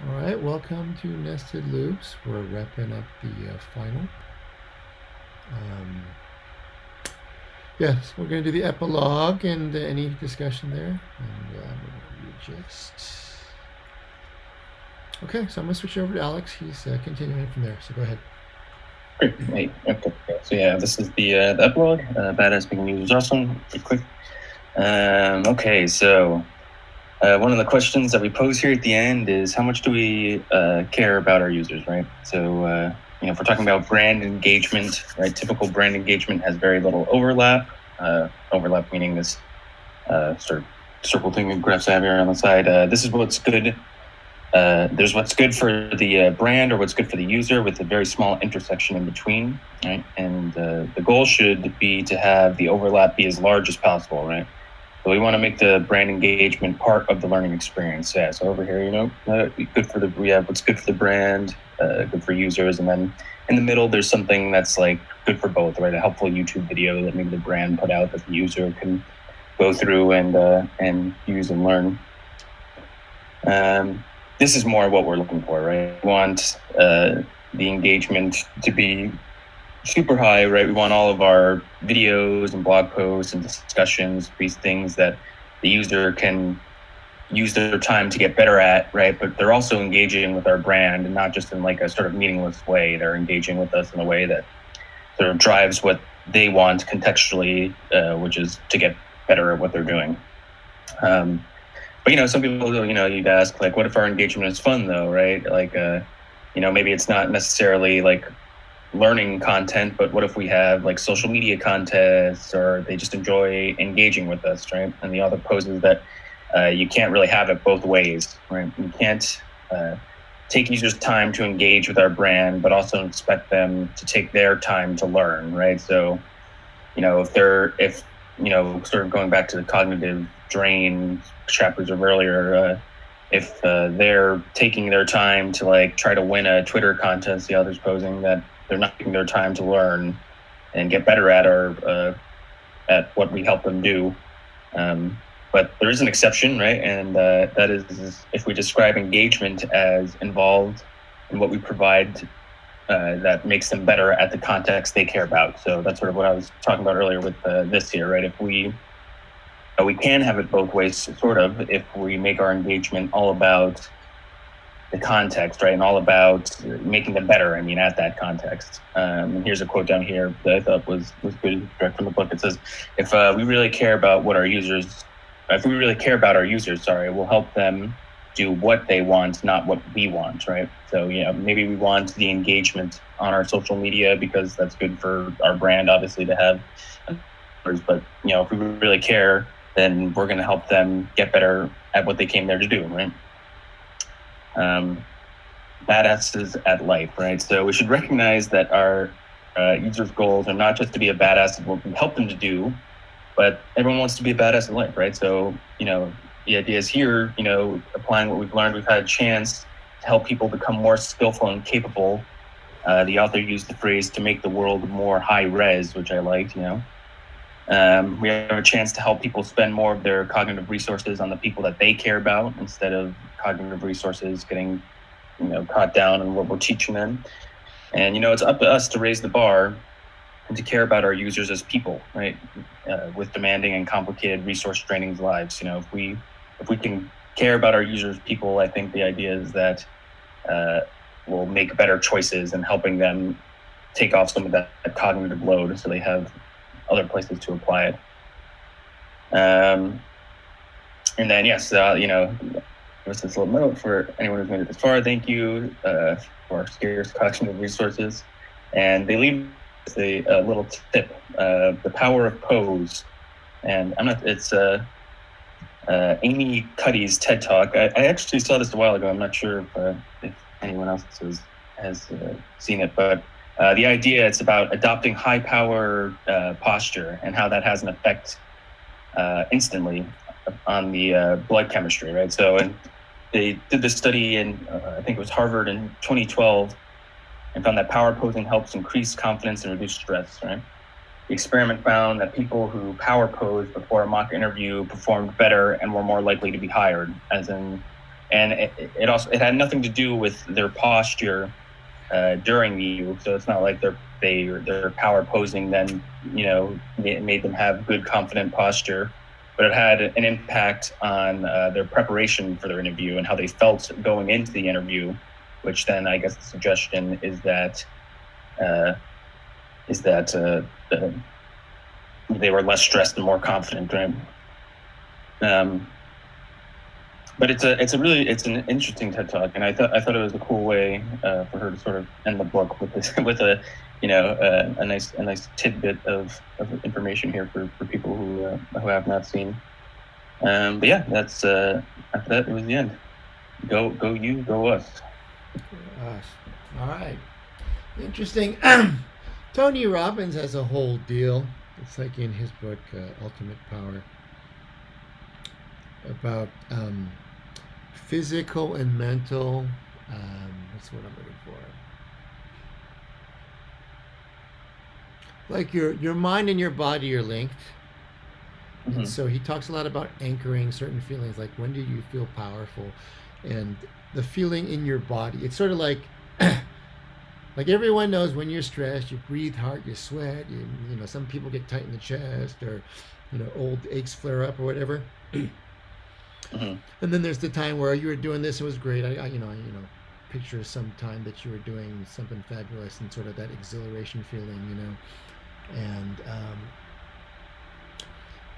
All right, welcome to Nested Loops. We're wrapping up the final. Um, yes, we're going to do the epilogue and any discussion there. And I'm going to readjust. Okay, so I'm going to switch over to Alex. He's continuing from there, so go ahead. Great. Hey, okay. So yeah, this is the epilogue. Badass Making Users Awesome. Pretty quick. Okay, so one of the questions that we pose here at the end is how much do we care about our users, right? So if we're talking about brand engagement, right? Typical brand engagement has very little overlap. Overlap meaning this sort of circle thing and graphs I have here on the side. This is what's good. There's what's good for the brand or what's good for the user with a very small intersection in between, right? And the goal should be to have the overlap be as large as possible, right? So we want to make the brand engagement part of the learning experience. Yeah. So over here, we have what's good for the brand, good for users, and then in the middle there's something that's like good for both, right? A helpful YouTube video that maybe the brand put out that the user can go through and use and learn. This is more what we're looking for, right? We want the engagement to be super high, right? We want all of our videos and blog posts and discussions, these things that the user can use their time to get better at, right? But they're also engaging with our brand and not just in like a sort of meaningless way. They're engaging with us in a way that sort of drives what they want contextually, which is to get better at what they're doing. But some people, you'd ask like, what if our engagement is fun though, right? Like, maybe it's not necessarily like learning content, but what if we have like social media contests or they just enjoy engaging with us, right? And the other poses that you can't really have it both ways, right? You can't take users' time to engage with our brand, but also expect them to take their time to learn, right? So, if sort of going back to the cognitive drain chapters of earlier, if they're taking their time to like try to win a Twitter contest, the other's posing that they're not taking their time to learn and get better at what we help them do. But there is an exception, right? And that is if we describe engagement as involved in what we provide that makes them better at the context they care about. So that's sort of what I was talking about earlier with this here, right? If we can have it both ways, sort of, if we make our engagement all about the context, right? And all about making them better, at that context. And here's a quote down here that I thought was good, direct from the book. It says, if we really care about our users, we'll help them do what they want, not what we want, right? So, maybe we want the engagement on our social media because that's good for our brand, obviously, to have. But, if we really care, then we're going to help them get better at what they came there to do, right? Badasses at life, right? So we should recognize that our users' goals are not just to be a badass at what we help them to do, but everyone wants to be a badass in life, right? So, the idea is here, applying what we've learned, we've had a chance to help people become more skillful and capable. The author used the phrase to make the world more high res, which I liked, we have a chance to help people spend more of their cognitive resources on the people that they care about instead of cognitive resources getting, caught down in what we're teaching them. And, it's up to us to raise the bar and to care about our users as people, right? With demanding and complicated resource draining lives. If we can care about our users, people, I think the idea is that we'll make better choices and helping them take off some of that cognitive load so they have other places to apply it. And then, yes, there's this little note for anyone who's made it this far. Thank you for scarce cognitive resources. And they leave a little tip, the power of pose. And it's Amy Cuddy's TED Talk. I actually saw this a while ago. I'm not sure if anyone else has seen it, but the idea, it's about adopting high power posture and how that has an effect instantly on the blood chemistry, right? So, and they did this study in, I think it was Harvard in 2012, and found that power posing helps increase confidence and reduce stress, right? The experiment found that people who power posed before a mock interview performed better and were more likely to be hired, as in and it had nothing to do with their posture during the interview. So it's not like their power posing then made them have good, confident posture, but it had an impact on their preparation for their interview and how they felt going into the interview. Which then, I guess, the suggestion is that they were less stressed and more confident, right? But it's an interesting TED talk, and I thought it was a cool way for her to sort of end the book with this with a nice tidbit of information here for people who have not seen. But yeah, that's after that it was the end. Go you, go us. Gosh. All right. Interesting. Tony Robbins has a whole deal. It's like in his book, Ultimate Power, about physical and mental. What's what I'm looking for? Like your mind and your body are linked. Mm-hmm. And so he talks a lot about anchoring certain feelings, like when do you feel powerful, and the feeling in your body. It's sort of like like everyone knows when you're stressed, you breathe hard, you sweat, some people get tight in the chest, or old aches flare up or whatever. Mm-hmm. And then there's the time where you were doing this, it was great. I picture some time that you were doing something fabulous and sort of that exhilaration feeling, and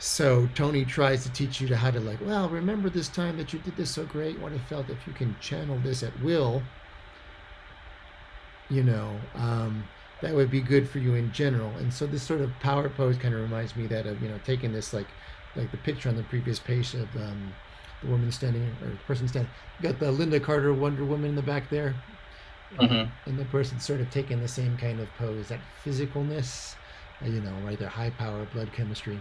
so Tony tries to teach you how to remember this time that you did this so great, what it felt. If you can channel this at will, that would be good for you in general. And so this sort of power pose kind of reminds me that of taking this like the picture on the previous page of the woman standing, or the person standing. You got the Linda Carter Wonder Woman in the back there, Mm-hmm. and the person sort of taking the same kind of pose, that physicalness, right there, high power blood chemistry.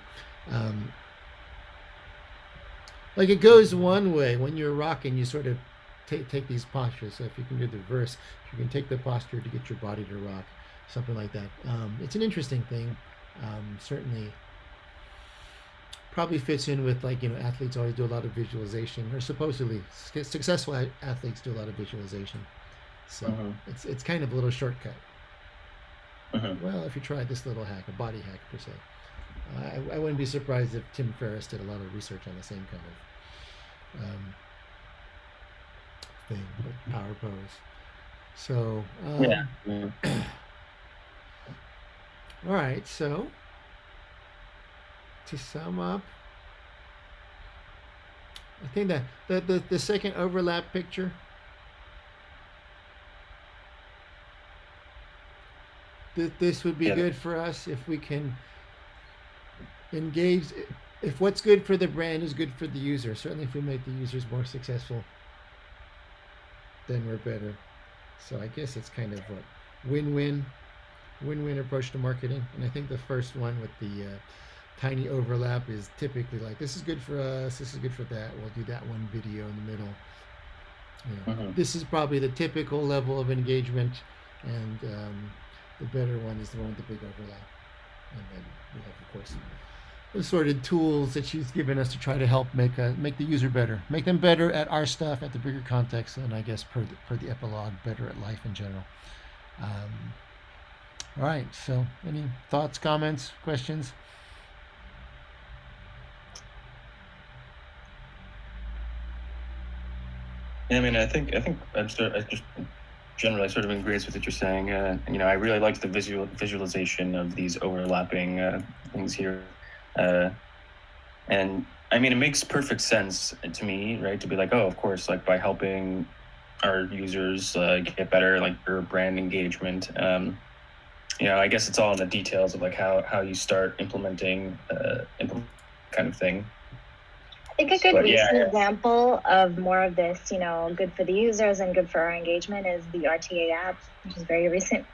Like it goes one way when you're rocking, you sort of take these postures. So if you can do the reverse, you can take the posture to get your body to rock, something like that. It's an interesting thing. Certainly probably fits in with athletes always do a lot of visualization, or supposedly successful athletes do a lot of visualization. So Mm-hmm. it's kind of a little shortcut. Mm-hmm. Well, if you tried this little hack, a body hack per se. I wouldn't be surprised if Tim Ferriss did a lot of research on the same kind of thing, but power pose. So, Yeah. Mm-hmm. all right. So, to sum up, I think that the second overlap picture, this would be Yeah. good for us if we can engage. If what's good for the brand is good for the user, certainly if we make the users more successful, then we're better. So I guess it's kind of what win-win approach to marketing. And I think the first one with the tiny overlap is typically like, this is good for us, this is good for that. We'll do that one video in the middle. Mm-hmm. This is probably the typical level of engagement, and the better one is the one with the big overlap. And then we have, of course, assorted tools that she's given us to try to help make the user better, make them better at our stuff, at the bigger context, and I guess per the epilogue, better at life in general. All right. So, any thoughts, comments, questions? Yeah, I mean, I think I just generally sort of agrees with what you're saying. I really like the visualization of these overlapping things here. And I mean, it makes perfect sense to me, right? To be like, oh, of course, like by helping our users get better, like your brand engagement. I guess it's all in the details of like how you start implementing kind of thing. I think a good recent example of more of this, good for the users and good for our engagement is the RTA app, which is very recent.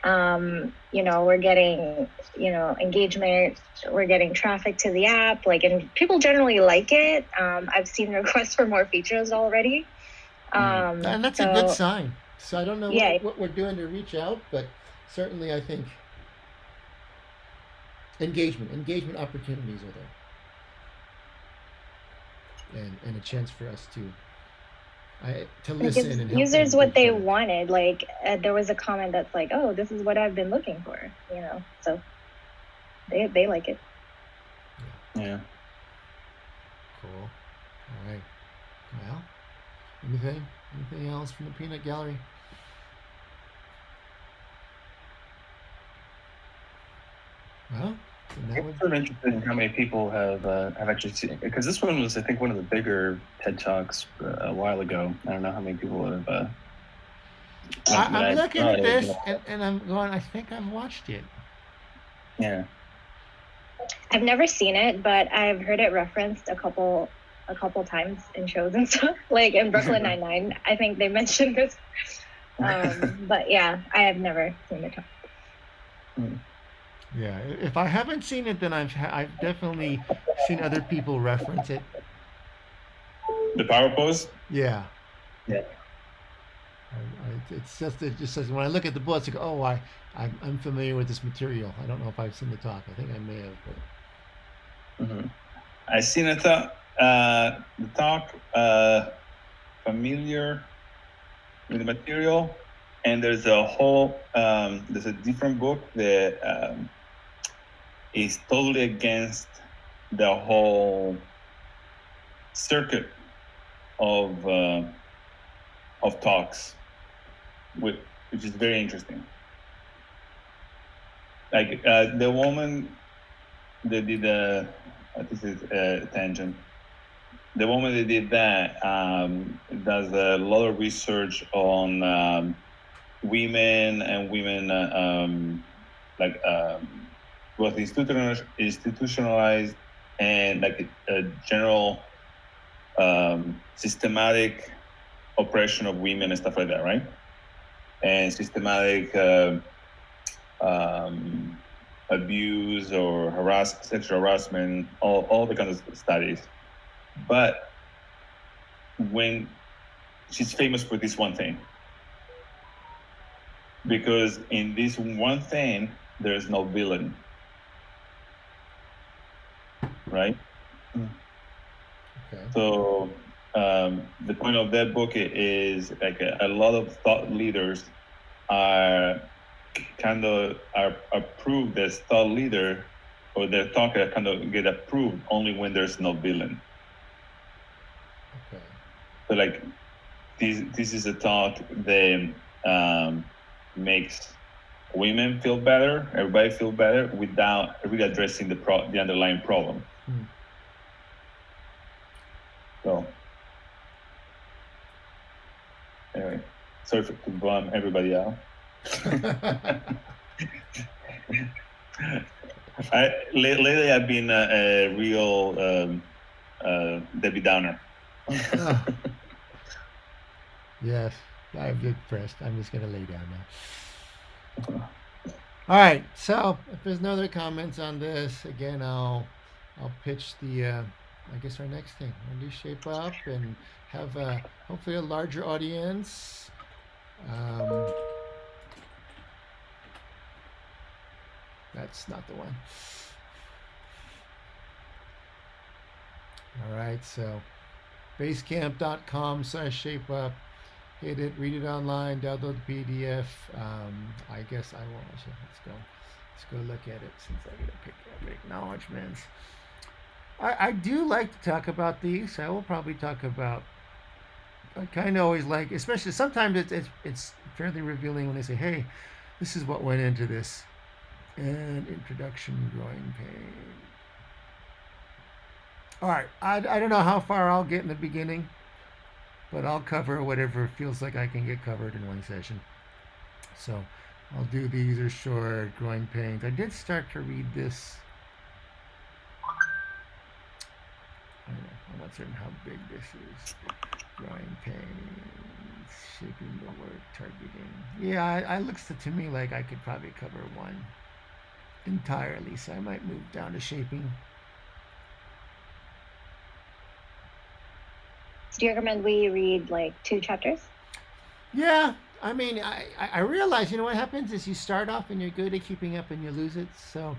We're getting, engagement, we're getting traffic to the app, and people generally like it. I've seen requests for more features already. And that's a good sign. So I don't know what we're doing to reach out, but certainly I think engagement opportunities are there. And a chance for us to to It listen gives and help users them what get they better. wanted. Like there was a comment that's like, "Oh, this is what I've been looking for," So they like it. Yeah. Cool. All right. Well, anything else from the peanut gallery? Well, I'm sort of interested in how many people have actually seen it, because this one was, I think, one of the bigger TED Talks a while ago. I don't know how many people have. I'm looking at this and I'm going, I think I've watched it. Yeah. I've never seen it, but I've heard it referenced a couple times in shows and stuff. Like in Brooklyn Nine-Nine, I think they mentioned this. But yeah, I have never seen the talk. Yeah, if I haven't seen it, then I've definitely seen other people reference it. The power pose. Yeah. Yeah. It's just when I look at the books, I go, oh, I'm familiar with this material. I don't know if I've seen the talk. I think I may have. But... I've seen the talk, familiar with the material, and there's a different book that is totally against the whole circuit of talks, which is very interesting. Like the woman that did this is a tangent. The woman that did that does a lot of research on women and women both institutionalized and like a general systematic oppression of women and stuff like that, right? And systematic abuse or sexual harassment, all the kinds of studies. But when she's famous for this one thing, because in this one thing, there's no villain, right? Okay. So the point of that book is like a lot of thought leaders are approved as thought leader, or their talk kind of get approved only when there's no villain. Okay. So like this is a talk that makes women feel better, everybody feel better, without really addressing the underlying problem. So anyway, sorry to bum everybody out. Lately I've been a real Debbie Downer. Yes, I'm depressed. I'm just gonna lay down now. All right. So if there's no other comments on this, again, I'll pitch I guess our next thing. We'll do Shape Up and have hopefully a larger audience. That's not the one. All right. So basecamp.com/shapeup. Hit it, read it online, download the PDF. I guess I will. So let's go look at it since I get to pick up acknowledgments. I do like to talk about these. I will probably talk about. I kind of always like, especially sometimes it's fairly revealing when they say, "Hey, this is what went into this." And introduction, growing pain. All right, I don't know how far I'll get in the beginning, but I'll cover whatever feels like I can get covered in one session. So I'll do these are short, growing pains. I did start to read this. I'm not certain how big this is. Growing pains, shaping the work, targeting. Yeah, it looks to me like I could probably cover one entirely, so I might move down to shaping. Do you recommend we read like 2 chapters? Yeah, I mean, I realize, what happens is you start off and you're good at keeping up and you lose it. So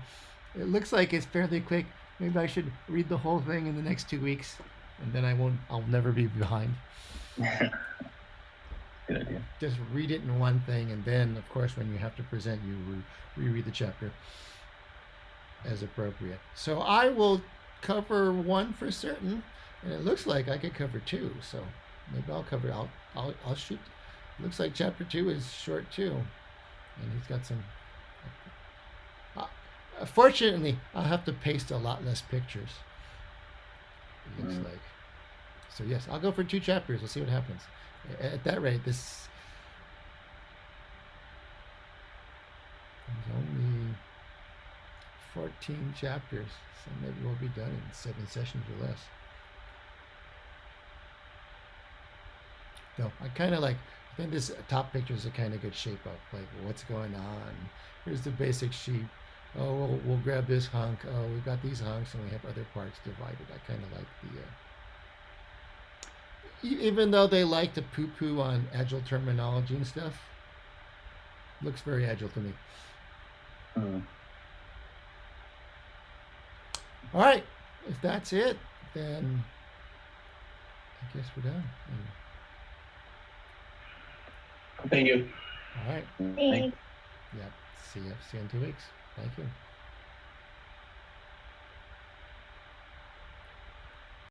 it looks like it's fairly quick. Maybe I should read the whole thing in the next 2 weeks, and then I'll never be behind. Good idea. Just read it in one thing, and then, of course, when you have to present, you reread the chapter as appropriate. So I will cover one for certain, and it looks like I could cover two. So maybe I'll cover. I'll shoot. Looks like chapter 2 is short too, and he's got some. Fortunately, I'll have to paste a lot less pictures. It looks like. So yes, I'll go for 2 chapters. We'll see what happens. At that rate, this is only 14 chapters, so maybe we'll be done in 7 sessions or less. No, I kind of like. I think this top picture is a kind of good shape up. Like, what's going on? Here's the basic sheep. Oh, we'll grab this hunk. Oh, we've got these hunks, and we have other parts divided. I kind of like the. Even though they like to poo-poo on agile terminology and stuff, looks very agile to me. All right, if that's it, then I guess we're done. Thank you. All right. Thanks. Yep. See you in 2 weeks. Thank you.